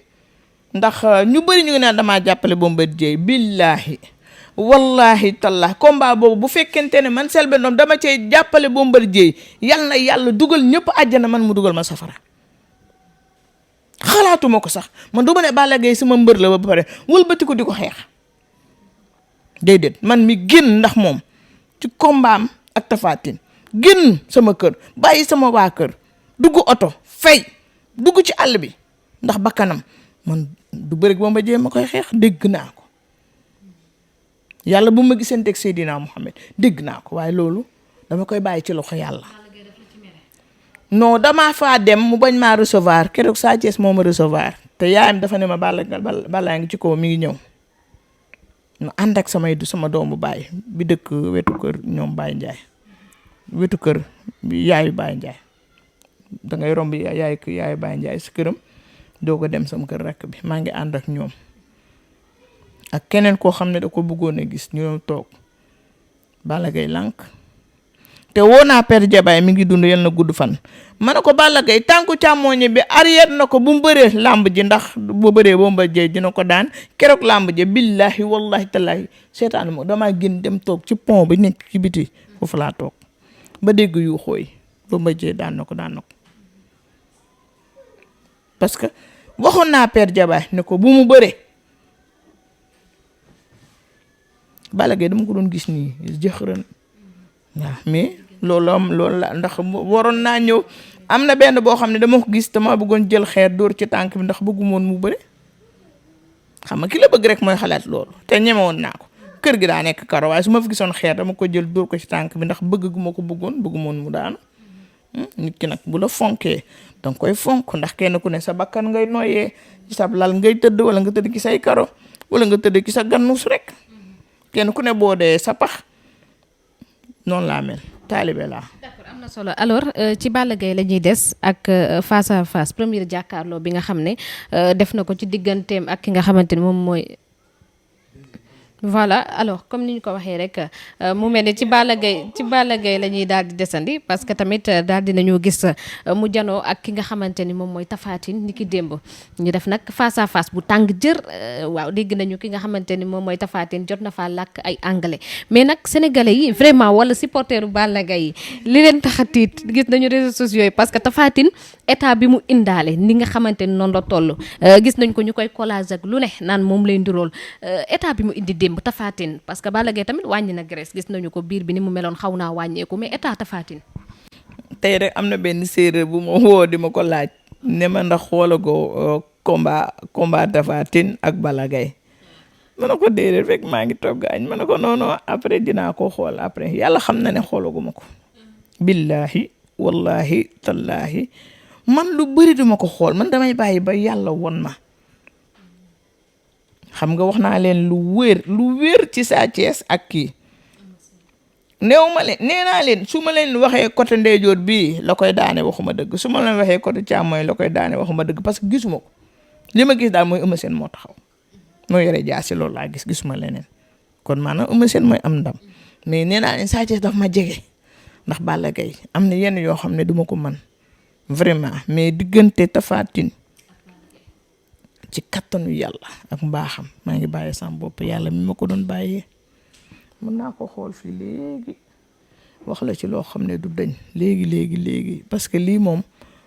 ndax ñu bëri ñu ngi naan damaa jàppale Bombardier billaahi wallahi tallah combat boobu bu fekkente ne man Selbé Ndom dama cee jàppale Bombardier yal na yàlla dugal ñëpp àjjana man mu dugal ma safara xalaatuma ko sax man du ma ne Balla Gaye sama mbër la ba pare wëlbati ko di ko xeex déedéet man mi génn ndax moom ci combat am ak Tapha Tine génn sama kër bàyyi sama waa kër dugg oto fay dugg ci àll bi ndax bakkanam man du bëri Bombardier ma koy xeex dégg naa ko yàlla bu ma gisanteeg Seydina Mohamed dégg naa ko waaye loolu dama koy bàyyi ci loxo yàlla non damaa faa dem mu bañ maa recevoir keroog Sa Thiès moo ma recevoir te yaayam dafa ne ma Balla ngi ci kaw mi ngi ñëw nu ànd ak sama doomu baay bi dëkk wetu kër ñoom Baye Ndiaye wetu kër yaayu Baye Ndiaye dangay romb yaayu Baye Ndiaye si këram doo ko dem sama kër rakk bi maa ngi ànd ak ñoom ak keneen koo xam ne da ko bëggoon a gis ñu toog Balla Gaye lànk te woo naa Père Jabaay mi ngi dund yal na gudd fan ma ne ko Balla Gaye tànku càmmooñe bi arrière na ko bu mu bëree làmb ji ndax bu bëree Bombardier dina ko daan keroog làmb ji billahi wallahi tallahi seetaan mo damaa gën dem toog ci pont bi nekk ci biti foofu laa toog ba dégg yu xooy Bombardier daan na ko parce que waxoon naa Père Jabaay ne ko bu mu bëree Balla Gaye dama ko doon gis nii jëxërën waaw mais loolu la ndax waroon naa ñëw am na benn boo xam ne dama ko gis dama bëggoon jël xeer dóor ci tànk bi ndax bëggumoon mu bëre xam nga ki la bëgg rek mooy xalaat loolu te ñemewoon naa ko kër gi daa nekk karo waaye su ma fi gisoon xeer dama ko jël dóor ko ci tànk bi ndax bëgg gu ma ko bëggumoon mu daanu nit ki nag bu la fonkee danga koy fonk ndax kenn ku ne sa bakkan ngay noyyee ci sa lal ngay tëdd wala nga tëdd ci say karo wala nga tëdd ci sa gannus rek kenn ku ne boo dee sa pax noonu laa mel taalibe laa. d'accord am na solo alors ci Balla Gaye la ñuy des ak face à face premier jàkkaarloo bi nga xam ne def na ko ci digganteem ak ki nga xamante ni moom mooy. voilà alors comme ni ñu ko waxee rek mu mel ne ci Balla Gaye la ñuy daal di desandi parce que tamit daal di nañoo gis mu janoo ak ki nga xamante ni moom mooy Tapha Tine ni ki démb ñu def nag face à face bu tàng jër waaw dégg nañu ki nga xamante ni moom mooy Tapha Tine jot na faa làkk ay anglais mais nag sénégalais yi vraiment wala supporteru Balla Gaye yi li leen tax a tiit gis nañu réseaux sociaux yi parce que Tapha Tine état bi mu indaale ni nga xamante ni noonu la toll gis nañ ko ñu koy collage ak lu ne naan moom lay ndirool état bi mu indi démb Tapha Tine parce que Balla Gaye tamit wàññi na graisse gis nañu ko biir bi ni mu meloon xaw naa wàññeeku mais état Tapha Tine tey rek am na benn séeréer bu ma woo di ma ko laaj ne ma ndax xoolagoo combat Tapha Tine ak Balla Gaye ma ne ko déedéet fekk maa ngi togg añ ma ne ko non après dinaa ko xool après yàlla xam na ne xoolaguma ko billahi wallahi tallahi man lu bëri duma ko xool man damay bàyyi ba yàlla won ma xam nga wax naa leen lu wér ci Sa Thiès ak kii néew ma leen nee naa leen su ma leen waxee côté ndeyjoor bii la koy daane waxuma dëgg su ma leen waxee côté càmmooñ la koy daane waxuma dëgg parce que gisuma ko li ma gis daal mooy Eumeu Sène moo taxaw moo yore jaasi loolu laa gisuma leneen kon maanaam Eumeu Sène mooy am ndam mais nee naa leen Sa Thiès daf ma jege ndax Balla Gaye am na yenn yoo xam ne duma ko mën vraiment mais diggante Tapha Tine ci kattanu yàlla ak mbaaxam maa ngi bàyyi sama bopp yàlla mi ma ko doon bàyyee mën naa ko xool fii léegi wax la ci loo xam ne du dañ léegi parce que lii moom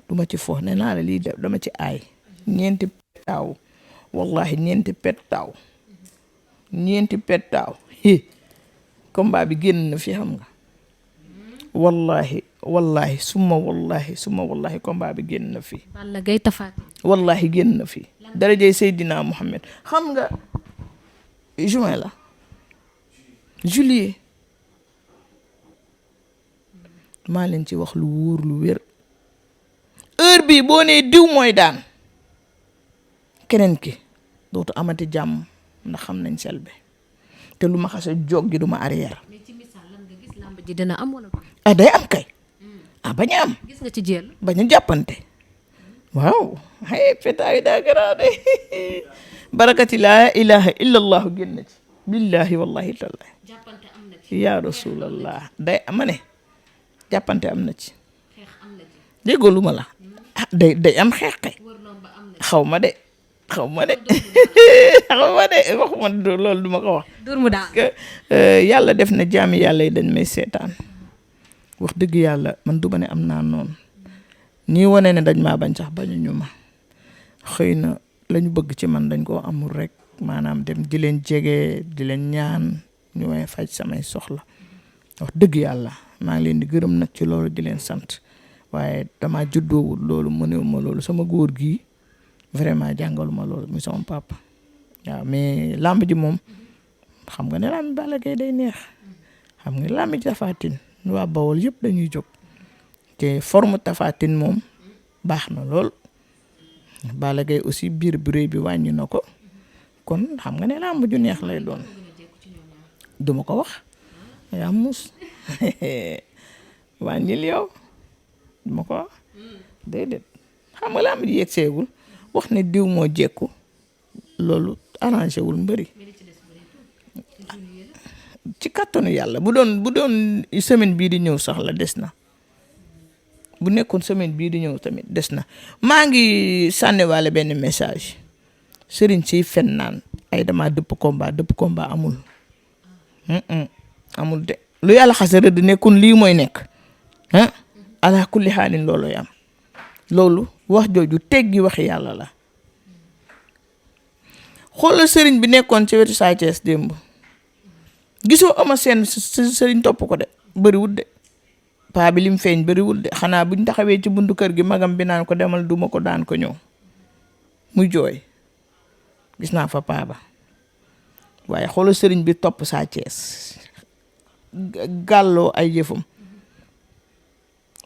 duma ci fo nee naa la lii dama ci aay ñeenti pettaaw wallahi ñeenti pettaaw combat bi génn na fi xam nga wallahi suma wallahi combat bi génn na fi Balla Gaye Tapha Tine wallahi génn na fi darajay Seydina Mohamed xam nga juin la juillet maa leen ci wax lu wóor lu wér heure bii boo nee diw mooy daan keneen ki dootu amati jàmm ndax xam nañ Selbé te lu ma xase jóg gi du ma arrière. mais ci misaal lan nga gis làmb ji dina am wala day am kay bañ a am gis nga ci jël bañ a jàppante waaw ay pétaaw yi daa garaaw de barakati laa ilaha illa allahu génn ci billahi wallahi tallahi jàppante am na ci ya rasulallah day ma ne jàppante am na ci xeex am na ci déggoo lu ma la day am xeex kay xaw ma de waxuma loolu duma ko wax dur mu daal yàlla def na jaami yàlla yi dañ may seetaan wax dëgg yàlla man du ma ne am naa noonu ñii wane ne dañ maa bañ sax bañu ñu ma xëy na lañu bëgg ci man dañ koo amul rek maanaam dem di leen jege di leen ñaan ñu may faj samay soxla wax dëgg yàlla maa ngi leen di gërëm nag ci loolu di leen sant waaye dama juddoowul loolu mënewuma loolu sama góor gi vraiment jàngaluma loolu muy sama papa waaw mais làmb ji moom xam nga ne làmb Balla Gaye day neex xam nga làmb ji Tapha Tine waa Bawol yëpp dañuy jóg te forme Tapha Tine moom baax na lool Balla Gaye aussi biir bu rëy bi wàññi na ko kon xam nga ne làmb ju neex lay doon duma ko wax yaa mus wàññil yow duma ko wax déedéet xam nga làmb ji yegg seegul wax ne diw moo jekku loolu arrangé wul mbëri ci kàttanu yàlla bu doon semaine bii di ñëw sax la des na bu nekkoon semaine bii di ñëw tamit des na maa ngi sànniwaale benn message sëriñ si fen naan ay dama dëpp combat amul amul de lu yàlla xase rëdd nekkun lii mooy nekk ala kulli xaalin looloy am loolu wax jooju teggi waxi yàlla la xoolal sëriñ bi nekkoon ci wetu Sa Thiès démb gisoo ama seen sëriñ topp ko de bëriwul de paa bi lim feeñ bëriwul de xanaa buñ taxawee ci buntu kër gi magam bi naan ko demal duma ko daan ko ñëw muy jooy gis naa fa paa ba waaye xoolal sëriñ bi topp Sa Thiès gàlloo ay yëfam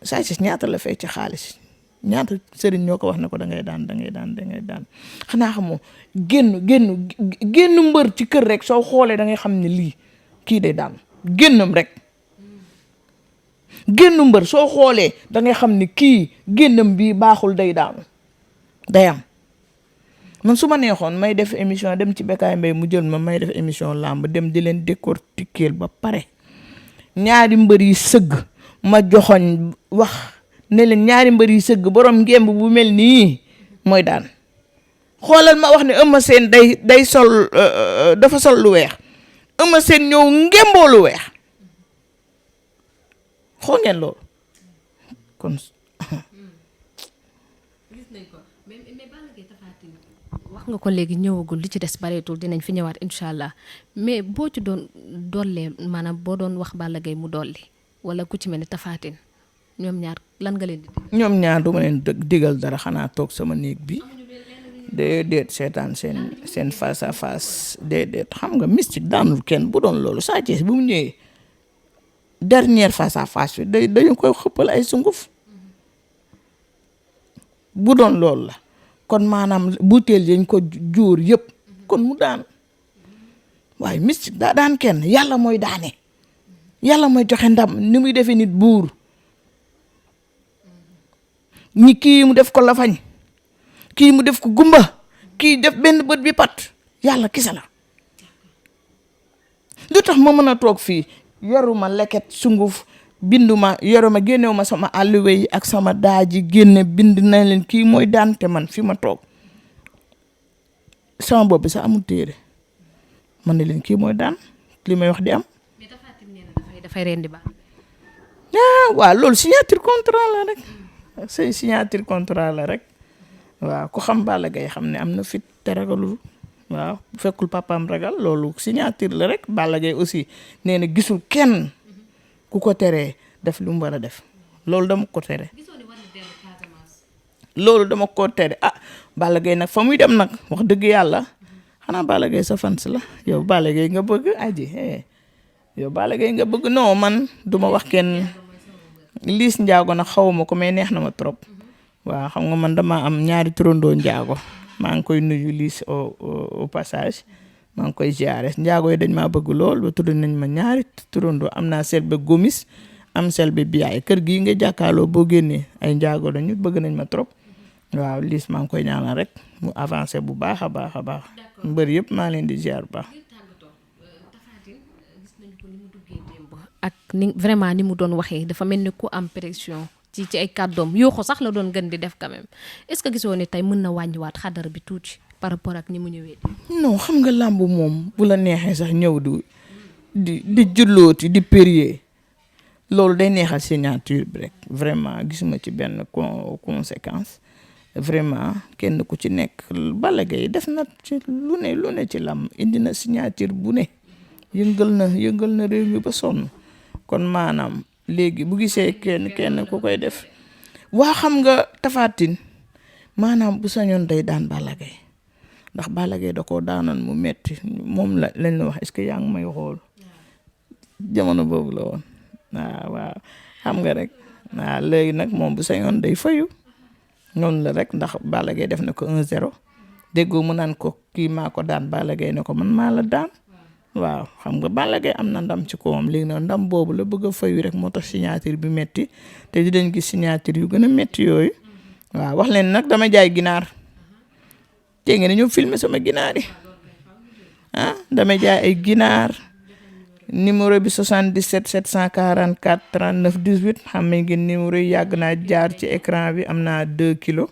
Sa Thiès ñaata la fay ci xaalis ñaata sëriñ ñoo ko wax ne ko da ngay daan xanaa xamoo génn mbër ci kër rek soo xoolee da ngay xam ne lii kii day daan génnam rek génn mbër soo xoolee da ngay xam ne kii génnam bii baaxul day daanu day am man su ma neexoon may def émission dem ci Bécaye Mbaye mu jël ma may def émission làmb dem di leen décortiquer ba pare ñaari mbër yi sëgg ma joxoñ wax ne leen ñaari mbër yi sëgg borom ngemb bu mel nii mooy daan xoolal ma wax ne Eumeu Sène day sol dafa sol lu weex Eumeu Sène ñëw ngemboo lu weex xool ngeen loolu kon gis nañ ko mais Balla Gaye Tapha Tine wax nga ko léegi ñëwagul li ci des bareetul dinañ fi ñëwaat incha allah mais boo ci doon dollee maanaam boo doon wax Balla Gaye mu dolli wala ku ci mel ni Tapha Tine ñoom ñaar lan nga leen di digal. ñoom ñaar du ma leen digal dara xanaa toog sama néeg bi déedéet seetaan seen face à face déedéet xam nga mystique daanul kenn bu doon loolu Sa Thiès bu mu ñëwee dernière face à face bi dañu koy xëppal ay sunguf bu doon loolu la kon maanaam butéel yañ ko jóor yëpp kon mu daan waaye mystique daa daan kenn yàlla mooy daane yàlla mooy joxe ndam ni muy defee nit buur ñi kii mu def ko lafañ kii mu def ko gumba kii def benn bët bi pat yàlla kese la lu tax ma mën a toog fii yoruma leket sunguf binduma yoruma génnewuma sama àlluwe yi ak sama daaji génne bind na leen kii mooy daan te man fi ma toog sama bopp bi sax amul téere man ne leen kii mooy daan li may wax di am. mais dafay rendi ba. waaw loolu signature contrat la rek c'est signature contrat la rek waaw ku xam Balla Gaye xam ne am na fit te ragalul waaw bu fekkul papaam ragal loolu signature la rek Balla Gaye aussi nee na gisul kenn ku ko teree def lu mu war a def loolu dama ko tere. loolu dama ko tere Balla Gaye nag fa muy dem nag wax dëgg yàlla xanaa Balla Gaye sa fans la yow Balla Gaye nga bëgg aji yow Balla Gaye nga bëgg non man duma wax kenn Liss Ndiago nag xawma ko mais neex na ma trop waaw xam nga man dama am ñaari turandoo Ndiago maa ngi koy nuyu Liss au passage maa ngi koy ziare Ndiago yi dañ maa bëgg lool ba tudd nañ ma ñaari turandoo am naa Selbé Gomis am Selbé Biaye kër gii nga jàkkaarloo boo génnee ay Ndiago dañu bëgg nañ ma trop waaw Liss maa ngi koy ñaanal rek mu avancé bu baax a baax a baax mbër yëpp maa leen di ziar bu baax. ak ni vraiment ni mu doon waxee dafa mel ni ku am pression ci ay kàddoom yoo ko sax la doon gën di def quand même est-ce que gisoo ne tey mën na wàññiwaat xadar bi tuuti par rapport ak ni mu ñëwee. non xam nga làmb moom bu la neexee sax ñëw di jullooti di périer loolu day neexal signature bi rek vraiment gisuma ci benn conséquence vraiment kenn ku ci nekk Balla Gaye def na ci lu ne ci làmb indi na signature bu ne yëngal na réew mi ba sonn kon maanaam léegi bu gisee kenn ku koy def waa xam nga Tapha Tine maanaam bu sañoon day daan Balla Gaye ndax Balla Gaye da koo daanoon mu metti moom lañ la wax est-ce que yaa ngi may xool jamono boobu la woon waaw xam nga rek waaw léegi nag moom bu sañoon day fayu noonu la rek ndax Balla Gaye def na ko 1-0 déggoo mu naan ko kii maa ko daan Balla Gaye ne ko man maa la daan waaw xam nga Balla Gaye am na ndam ci kawam léegi nag ndam boobu la bëgg a fayu rek moo tax signature bi metti te dinañ gis signature yu gën a metti yooyu waaw wax leen nag dama jaay ginaar dégg nga ñu filmer sama ginaar yi dama jaay ay ginaar numéro bi 77 744 39 18 xam ngeen numéro yi yàgg naa jaar ci écran bi am naa 2 kilos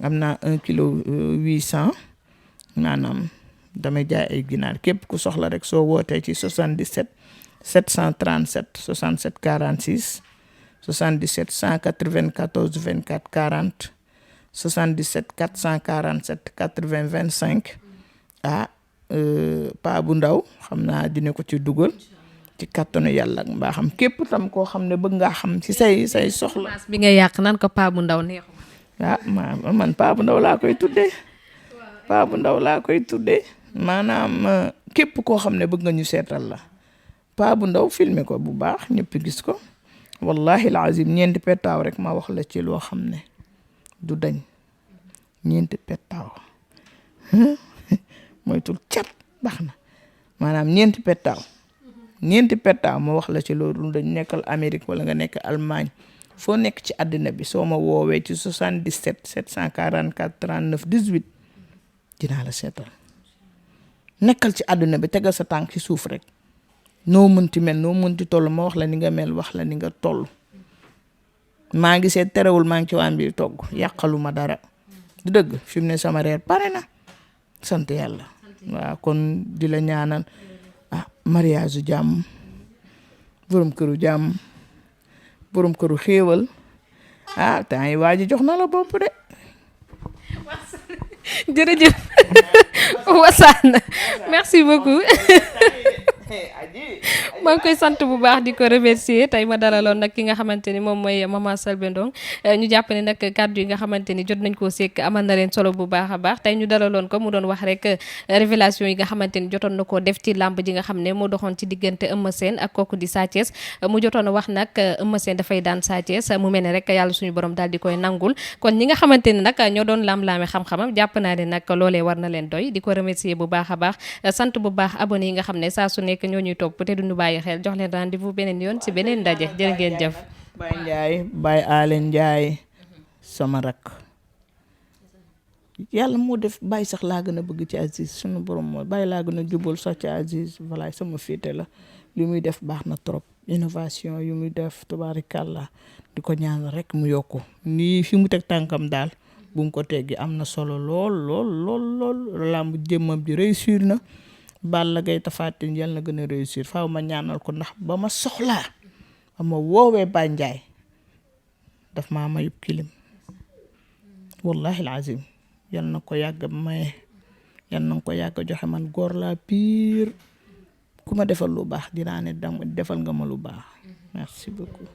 am naa 1 kilo 800 maanaam damay jaay ay ginaar képp ku soxla rek soo wootee ci 77 737 67 46 77 194 24 40 77 447 80 25 paa bu ndaw xam naa dina ko ci dugal ci kattanu yàlla ak mbaaxam képp tam koo xam ne bëgg nga xam ci say soxla. bi nga yàq nan ko paa bu ndaw neexu. man paa bu ndaw laa koy tuddee paa bu ndaw laa koy tuddee maanaam képp koo xam ne bëgg nga ñu seetal la paa bu ndaw filmer ko bu baax ñëpp gis ko wallahi alazim ñeenti pettaaw rek ma wax la ci loo xam ne du dañ ñeenti pettaaw moytul cat baax na maanaam ñeenti pettaaw ma wax la ci loolu dañ nekkal Amérique wala nga nekk Allemagne foo nekk ci àddina bi soo ma woowee ci 77 744 39 18 dinaa la seetal nekkal ci àdduna bi tegal sa tànk ci suuf rek noo mënti mel noo mënti toll ma wax la ni nga mel wax la ni nga toll maa ngi seet terewul maa ngi ci waan bi togg yàqaluma dara du dëgg fi mu ne sama reer pare na sant yàlla waaw kon di la ñaanal mariage jàmm borom këru jàmm borom këru xéewal temps yi waa ji jox na la bopp de jërëjëf wasaan merci beaucoup maa ngi koy sant bu baax di ko remercier tey ma dalaloon nag ki nga xamante ni moom mooy maman Selbé Ndom ñu jàpp ne nag kàddu yi nga xamante ni jot nañ koo sekk amal na leen solo bu baax a baax tey ñu dalaloon ko mu doon wax rek révélation yi nga xamante ni jotoon na koo def ci làmb ji nga xam ne moo doxoon ci diggante Eumeu Sène ak kooku di Sa Thiès mu jotoon a wax nag Eumeu Sène dafay daan Sa Thiès mu mel ne rek yàlla suñu borom daal di koy nangul kon ñi nga xamante ni nag ñoo doon lam-laame xam-xamam jàpp naa ne nag loolee war na leen doy di ko remercier bu baax a baax sant bu baax abonné yi nga xam ne saa su nekk ñoo ñuy topp te duñu bàyyi xel jox leen rendez-vous beneen yoon ci beneen ndaje jërë ngeen jëf. Baye Ndiaye Baye Alé Ndiaye sama rak yàlla moo def Baye sax laa gën a bëgg ci Aziz sunu borom mooy Baye laa gën a jubal sax ci Aziz voilà sama féete la li muy def baax na trop innovation yu muy def tubaarikàlla di ko ñaan rek mu yokku nii fi mu teg tànkam daal bu mu ko teggi am na solo lool làmb jëmmam ji réussir na Balla Gaye Tapha Tine yal na gën a réussir faaw ma ñaanal ko ndax ba ma soxlaa ba ma woowee Baye Ndiaye daf maa mayub kilim wallahi alazim yal na ko yàgg maye yal na ko yàgg joxe man góor laa piir ku ma defal lu baax dinaa ne defal nga ma lu baax merci beaucoup.